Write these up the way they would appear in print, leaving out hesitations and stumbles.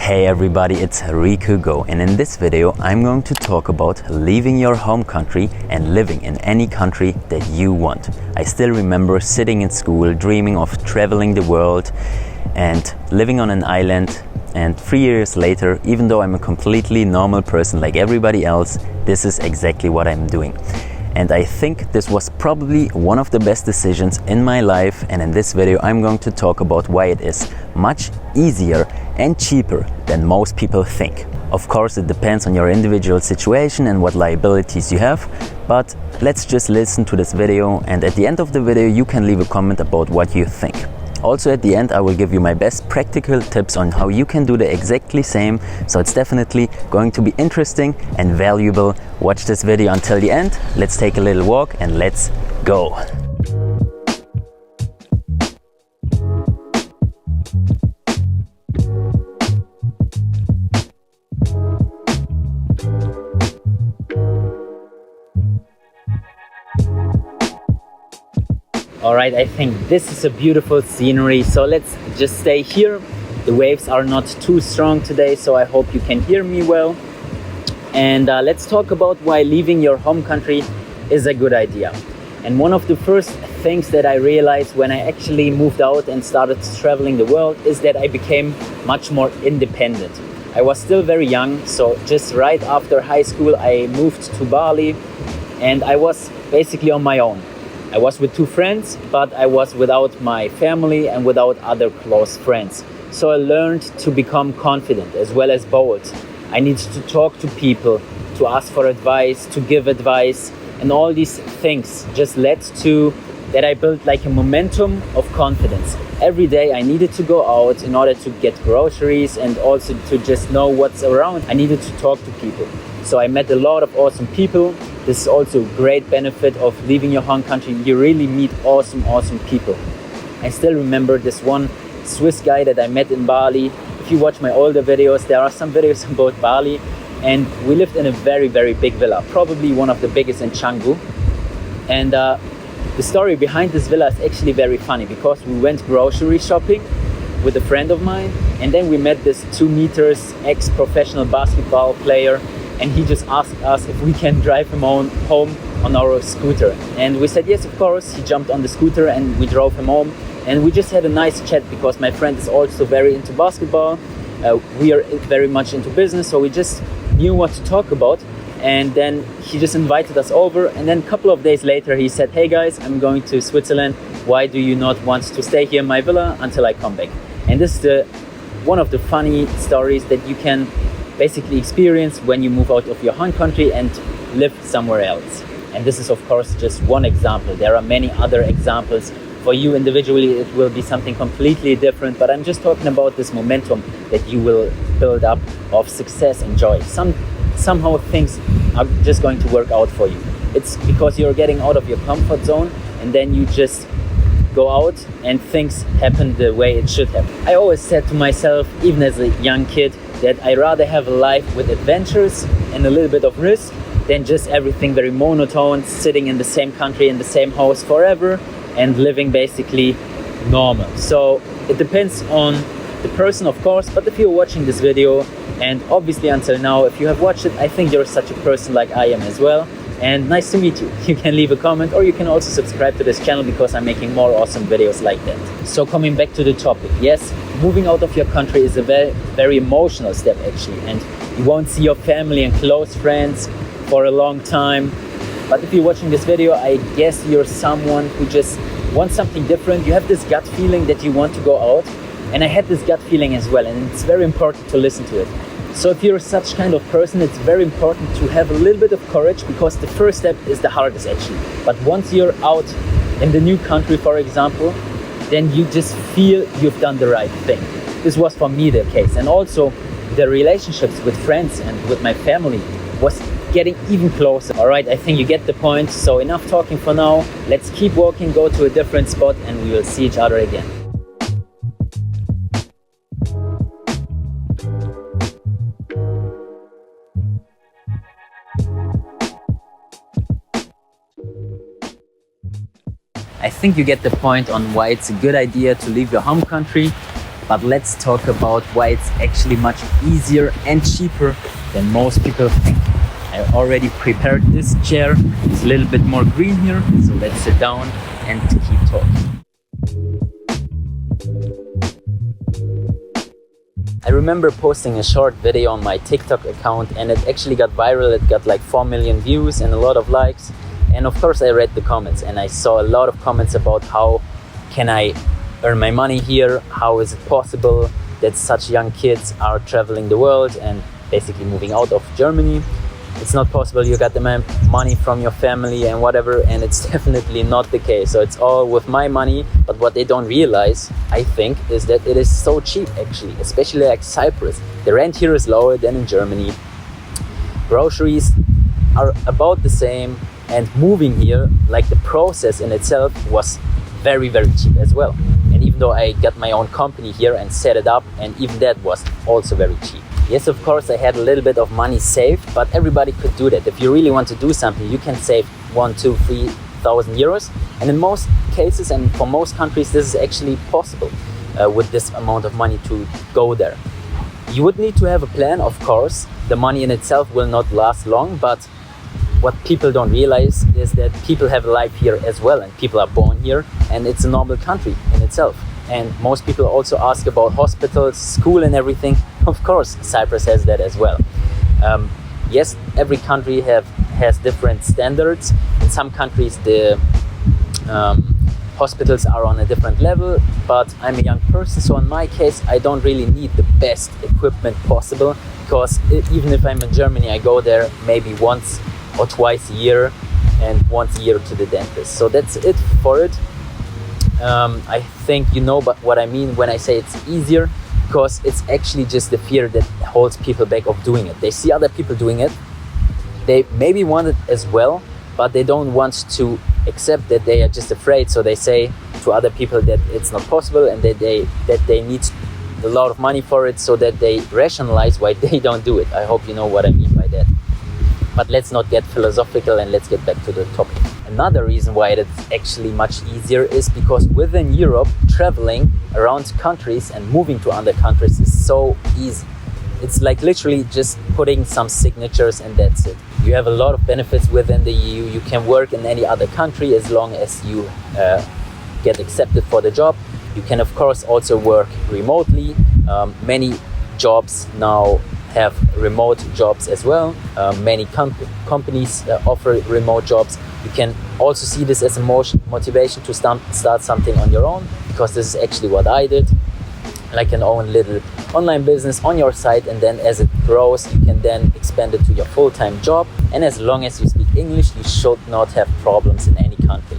Hey everybody, it's Rico, and in this video I'm going to talk about leaving your home country and living in any country that you want. I still remember sitting in school dreaming of traveling the world and living on an island, and 3 years later, even though I'm a completely normal person like everybody else, this is exactly what I'm doing. And I think this was probably one of the best decisions in my life, and in this video I'm going to talk about why it is much easier and cheaper than most people think. Of course, it depends on your individual situation and what liabilities you have, but let's just listen to this video, and at the end of the video you can leave a comment about what you think. Also at the end I will give you my best practical tips on how you can do the exactly same, so it's definitely going to be interesting and valuable. Watch this video until the end. Let's take a little walk and let's go. Alright, I think this is a beautiful scenery, so let's just stay here. The waves are not too strong today, so I hope you can hear me well. And let's talk about why leaving your home country is a good idea. And one of the first things that I realized when I actually moved out and started traveling the world is that I became much more independent. I was still very young, so just right after high school I moved to Bali and I was basically on my own. I was with 2 friends, but I was without my family and without other close friends. So I learned to become confident as well as bold. I needed to talk to people, to ask for advice, to give advice, and all these things just led to that I built like a momentum of confidence. Every day I needed to go out in order to get groceries and also to just know what's around. I needed to talk to people. So I met a lot of awesome people. This is also a great benefit of leaving your home country. You really meet awesome people. I still remember this one Swiss guy that I met in Bali. If you watch my older videos, there are some videos about Bali, and we lived in a very big villa, probably one of the biggest in Canggu. And the story behind this villa is actually very funny, because we went grocery shopping with a friend of mine, and then we met this 2 meters ex-professional basketball player, and he just asked us if we can drive him home on our scooter. And we said yes, of course. He jumped on the scooter and we drove him home, and we just had a nice chat because my friend is also very into basketball. We are very much into business, so we just knew what to talk about. And then he just invited us over, and then a couple of days later he said, hey guys, I'm going to Switzerland. Why do you not want to stay here in my villa until I come back? And this is one of the funny stories that you can basically experience when you move out of your home country and live somewhere else. And this is of course just one example. There are many other examples. For you individually it will be something completely different, but I'm just talking about this momentum that you will build up of success and joy. Somehow things are just going to work out for you. It's because you're getting out of your comfort zone, and then you just go out and things happen the way it should happen. I always said to myself, even as a young kid, that I rather have a life with adventures and a little bit of risk than just everything very monotone, sitting in the same country, in the same house forever and living basically normal. So it depends on the person, of course, but if you're watching this video, and obviously until now, if you have watched it, I think you're such a person like I am as well. And nice to meet you. You can leave a comment, or you can also subscribe to this channel because I'm making more awesome videos like that. So coming back to the topic, yes, moving out of your country is a very emotional step actually, and you won't see your family and close friends for a long time. But if you're watching this video, I guess you're someone who just wants something different. You have this gut feeling that you want to go out, and I had this gut feeling as well, and it's very important to listen to it. So if you're such kind of person, it's very important to have a little bit of courage, because the first step is the hardest actually. But once you're out in the new country, for example, then you just feel you've done the right thing. This was for me the case. And also the relationships with friends and with my family was getting even closer. All right, I think you get the point. So enough talking for now. Let's keep walking, go to a different spot, and we will see each other again. I think you get the point on why it's a good idea to leave your home country. But let's talk about why it's actually much easier and cheaper than most people think. I already prepared this chair. It's a little bit more green here, so let's sit down and keep talking. I remember posting a short video on my TikTok account, and it actually got viral. It got like 4 million views and a lot of likes. And of course I read the comments, and I saw a lot of comments about how can I earn my money here, how is it possible that such young kids are traveling the world and basically moving out of Germany. It's not possible, you got the money from your family and whatever, and it's definitely not the case. So it's all with my money, but what they don't realize, I think, is that it is so cheap actually, especially like Cyprus. The rent here is lower than in Germany. Groceries are about the same, and moving here, like the process in itself was very, very cheap as well. And even though I got my own company here and set it up, and even that was also very cheap. Yes, of course, I had a little bit of money saved, but everybody could do that. If you really want to do something, you can save 1, 2, 3,000 euros. And in most cases, and for most countries, this is actually possible with this amount of money to go there. You would need to have a plan, of course. The money in itself will not last long, but what people don't realize is that people have a life here as well, and people are born here, and it's a normal country in itself. And most people also ask about hospitals, school and everything. Of course, Cyprus has that as well. Yes, every country has different standards. In some countries, the hospitals are on a different level, but I'm a young person, so in my case, I don't really need the best equipment possible, because even if I'm in Germany, I go there maybe once or twice a year, and once a year to the dentist. So that's it for it. I think you know what I mean when I say it's easier, because it's actually just the fear that holds people back of doing it. They see other people doing it, they maybe want it as well, but they don't want to accept that. They are just afraid, so they say to other people that it's not possible and that they need a lot of money for it, so that they rationalize why they don't do it. I hope you know what I mean by that. But let's not get philosophical, and let's get back to the topic. Another reason why it's actually much easier is because within Europe, traveling around countries and moving to other countries is so easy. It's like literally just putting some signatures and that's it. You have a lot of benefits within the EU. You can work in any other country as long as you get accepted for the job. You can of course also work remotely. Many jobs now have remote jobs as well. Many companies offer remote jobs. You can also see this as a motivation to start something on your own, because this is actually what I did, like an own little online business on your site, and then as it grows, you can then expand it to your full-time job. And as long as you speak English, you should not have problems in any country.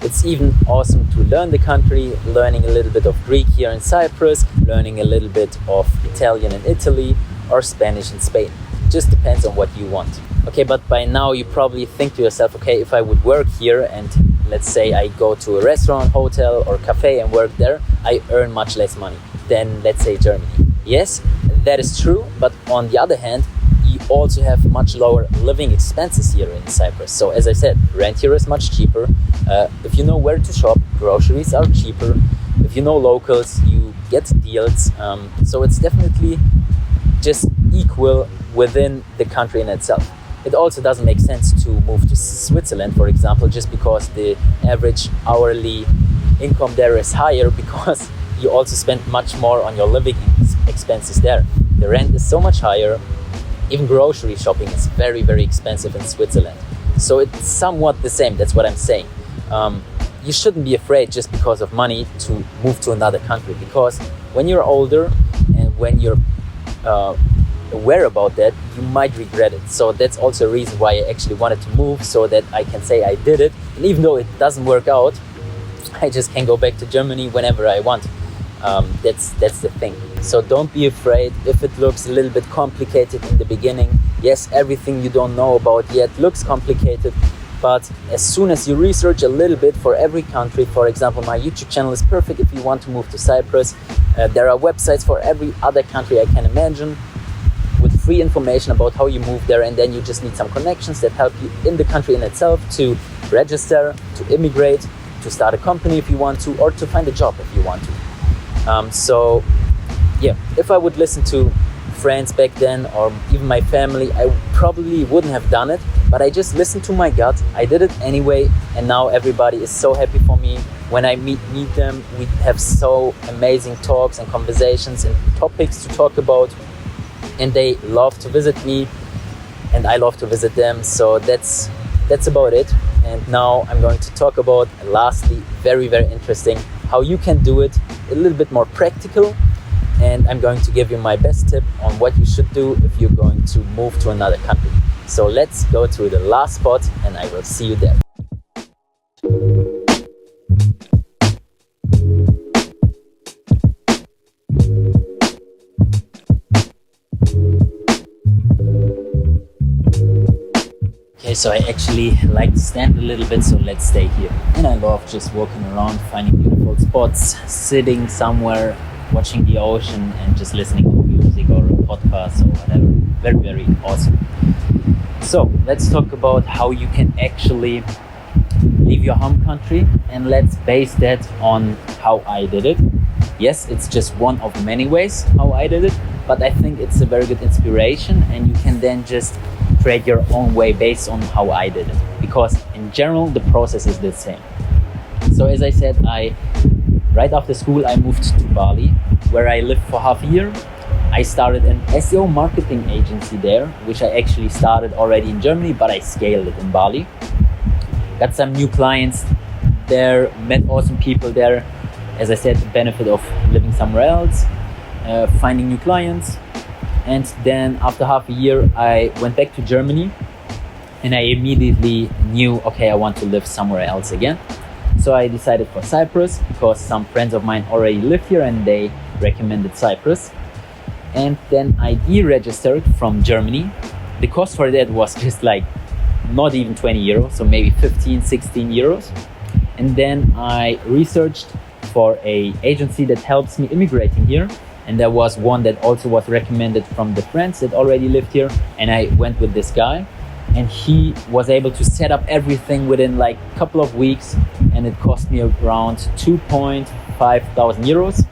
It's even awesome to learn the country, learning a little bit of Greek here in Cyprus, learning a little bit of Italian in Italy, or Spanish in Spain. It just depends on what you want. Okay, but by now you probably think to yourself, okay, if I would work here and let's say I go to a restaurant, hotel or cafe and work there, I earn much less money than, let's say, Germany. Yes, that is true, but on the other hand, you also have much lower living expenses here in Cyprus. So as I said, rent here is much cheaper. If you know where to shop, groceries are cheaper. If you know locals, you get deals. So it's definitely just equal within the country in itself. It also doesn't make sense to move to Switzerland, for example, just because the average hourly income there is higher, because you also spend much more on your living expenses there. The rent is so much higher. Even grocery shopping is very, very expensive in Switzerland. So it's somewhat the same, that's what I'm saying. You shouldn't be afraid just because of money to move to another country, because when you're older and when you're aware about that, you might regret it. So that's also a reason why I actually wanted to move, so that I can say I did it. And even though it doesn't work out, I just can go back to Germany whenever I want. That's the thing. So don't be afraid if it looks a little bit complicated in the beginning. Yes, everything you don't know about yet looks complicated, but as soon as you research a little bit for every country, for example, my YouTube channel is perfect if you want to move to Cyprus. There are websites for every other country I can imagine, with free information about how you move there, and then you just need some connections that help you in the country in itself to register, to immigrate, to start a company if you want to, or to find a job if you want to. So yeah, if I would listen to friends back then or even my family, I probably wouldn't have done it, but I just listened to my gut. I did it anyway, and now everybody is so happy for me. When I meet them, we have so amazing talks and conversations and topics to talk about, and they love to visit me and I love to visit them. So that's about it. And now I'm going to talk about, lastly, very, very interesting, how you can do it a little bit more practical. And I'm going to give you my best tip on what you should do if you're going to move to another country. So let's go to the last spot and I will see you there. Okay, so I actually like to stand a little bit, so let's stay here. And I love just walking around, finding beautiful spots, sitting somewhere, watching the ocean and just listening to music or a podcast or whatever. Very, very awesome. So let's talk about how you can actually leave your home country, and let's base that on how I did it. Yes, it's just one of many ways how I did it, but I think it's a very good inspiration, and you can then just create your own way based on how I did it, because in general the process is the same. So as I said, right after school I moved to Bali, where I lived for half a year. I started an SEO marketing agency there, which I actually started already in Germany, but I scaled it in Bali. Got some new clients there, met awesome people there. As I said, the benefit of living somewhere else, finding new clients. And then after half a year, I went back to Germany and I immediately knew, okay, I want to live somewhere else again. So I decided for Cyprus because some friends of mine already live here and they recommended Cyprus. And then I deregistered from Germany. The cost for that was just like not even 20 euros, so maybe 15, 16 euros. And then I researched for an agency that helps me immigrating here. And there was one that also was recommended from the friends that already lived here. And I went with this guy and he was able to set up everything within like a couple of weeks. And it cost me around 2,500 euros.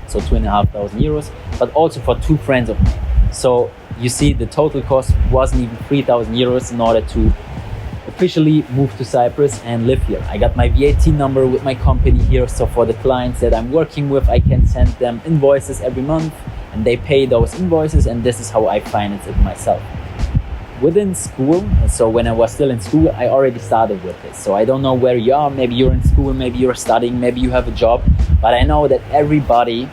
So 2,500 euros, but also for two friends of mine. So you see the total cost wasn't even 3,000 euros in order to officially move to Cyprus and live here. I got my VAT number with my company here, so for the clients that I'm working with, I can send them invoices every month and they pay those invoices, and this is how I finance it myself. Within school, so when I was still in school, I already started with this. So I don't know where you are, maybe you're in school, maybe you're studying, maybe you have a job, but I know that everybody,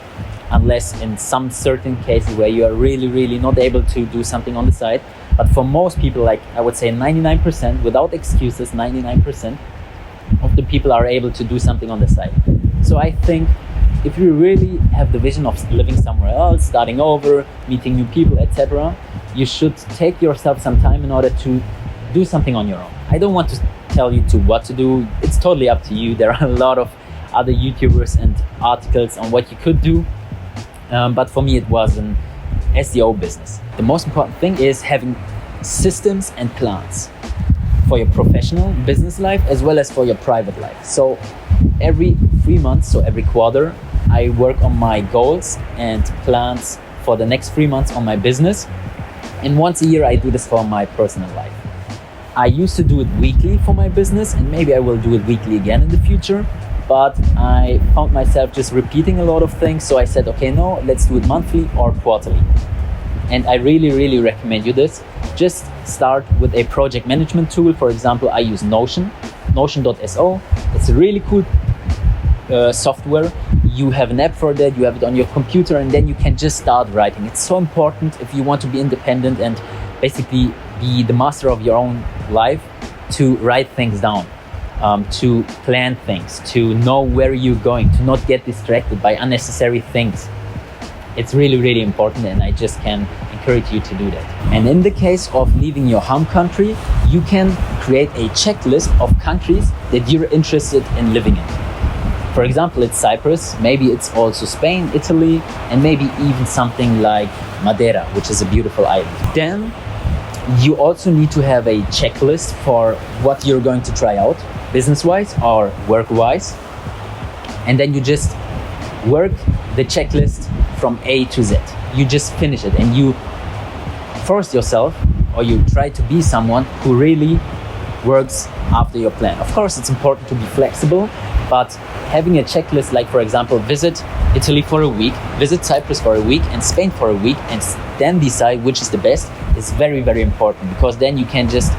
unless in some certain cases where you are really not able to do something on the side, but for most people, like I would say 99%, without excuses, 99% of the people are able to do something on the side. So I think if you really have the vision of living somewhere else, starting over, meeting new people, etc., you should take yourself some time in order to do something on your own. I don't want to tell you to what to do. It's totally up to you. There are a lot of other YouTubers and articles on what you could do. But for me, it was an SEO business. The most important thing is having systems and plans for your professional business life as well as for your private life. So every 3 months, so every quarter, I work on my goals and plans for the next 3 months on my business. And once a year, I do this for my personal life. I used to do it weekly for my business, and maybe I will do it weekly again in the future. But I found myself just repeating a lot of things. So I said, okay, no, let's do it monthly or quarterly. And I really recommend you this. Just start with a project management tool. For example, I use Notion, notion.so. It's a really cool software. You have an app for that, you have it on your computer, and then you can just start writing. It's so important if you want to be independent and basically be the master of your own life, to write things down. To plan things, to know where you're going, to not get distracted by unnecessary things. It's really important, and I just can encourage you to do that. And in the case of leaving your home country, you can create a checklist of countries that you're interested in living in. For example, it's Cyprus, maybe it's also Spain, Italy, and maybe even something like Madeira, which is a beautiful island. Then you also need to have a checklist for what you're going to try out, business-wise or work-wise. And then you just work the checklist from A to Z. You just finish it, and you force yourself, or you try to be someone who really works after your plan. Of course, it's important to be flexible, but having a checklist, like for example, visit Italy for a week, visit Cyprus for a week, and Spain for a week, and then decide which is the best, is very, very important, because then you can just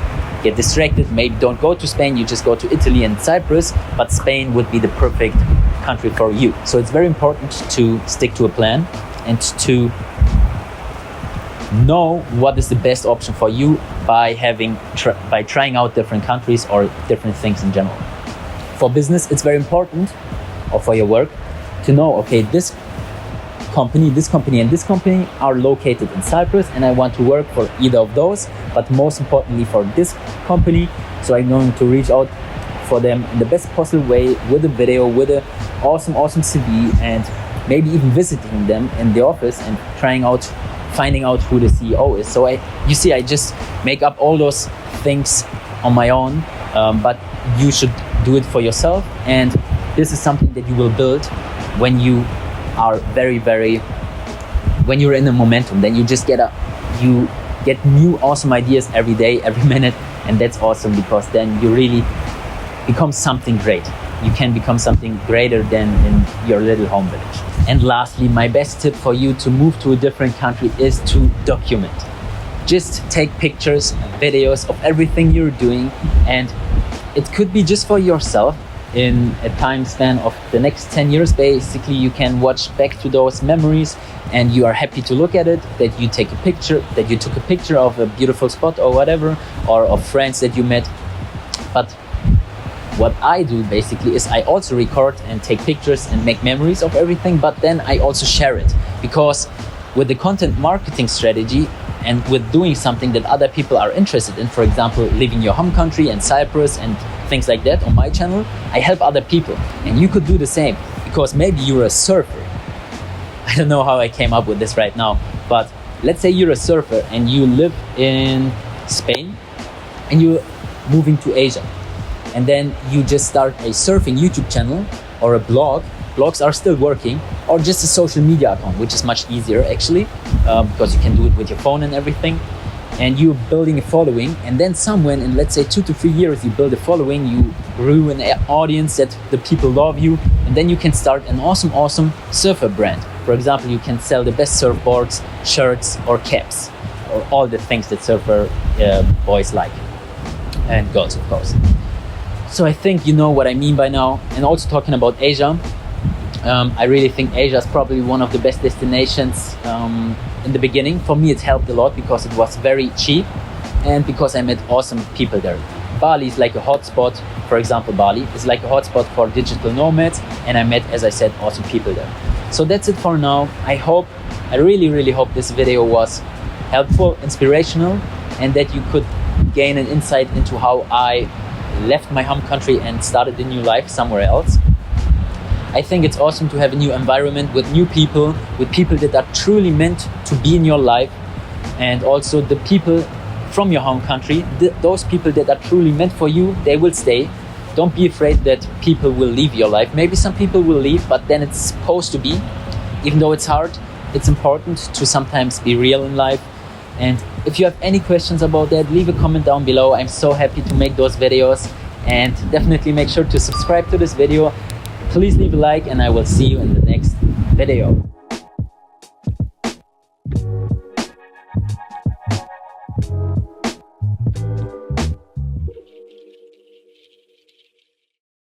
get distracted. Maybe don't go to Spain, you just go to Italy and Cyprus, but Spain would be the perfect country for you. So it's very important to stick to a plan and to know what is the best option for you by trying out different countries or different things in general. For business, it's very important, or for your work, to know, okay, this company, and this company are located in Cyprus, and I want to work for either of those, but most importantly for this company. So I'm going to reach out for them in the best possible way, with a video, with an awesome CV, and maybe even visiting them in the office and finding out who the CEO is. So you see, I just make up all those things on my own, but you should do it for yourself, and this is something that you will build when you are when you're in a momentum. Then you get new awesome ideas every day, every minute, and that's awesome, because then you really become something great. You can become something greater than in your little home village. And lastly, my best tip for you to move to a different country is to document. Just take pictures, videos of everything you're doing, and it could be just for yourself. In a time span of the next 10 years, basically, you can watch back to those memories, and you are happy to look at it, that you took a picture of a beautiful spot or whatever, or of friends that you met. But what I do basically is I also record and take pictures and make memories of everything, but then I also share it, because with the content marketing strategy and with doing something that other people are interested in, for example, living your home country and Cyprus and things like that on my channel, I help other people, and you could do the same, because maybe you're a surfer. I don't know how I came up with this right now, but let's say you're a surfer and you live in Spain and you're moving to Asia, and then you just start a surfing YouTube channel or a blog. Blogs are still working, or just a social media account, which is much easier actually, because you can do it with your phone and everything. And you're building a following, and then somewhere in, let's say, 2 to 3 years, you build a following, you grew an audience that the people love you, and then you can start an awesome surfer brand. For example, you can sell the best surfboards, shirts, or caps, or all the things that surfer boys like, and girls, of course. So I think you know what I mean by now. And also talking about Asia, I really think Asia is probably one of the best destinations. In the beginning, for me, it helped a lot because it was very cheap, and because I met awesome people there. Bali is like a hotspot. For example, Bali is like a hotspot for digital nomads, and I met, as I said, awesome people there. So that's it for now. I really hope this video was helpful, inspirational, and that you could gain an insight into how I left my home country and started a new life somewhere else. I think it's awesome to have a new environment with new people, with people that are truly meant to be in your life, and also the people from your home country, those people that are truly meant for you, they will stay. Don't be afraid that people will leave your life. Maybe some people will leave, but then it's supposed to be. Even though it's hard, it's important to sometimes be real in life. And if you have any questions about that, leave a comment down below. I'm so happy to make those videos, and definitely make sure to subscribe to this video. Please leave a like, and I will see you in the next video.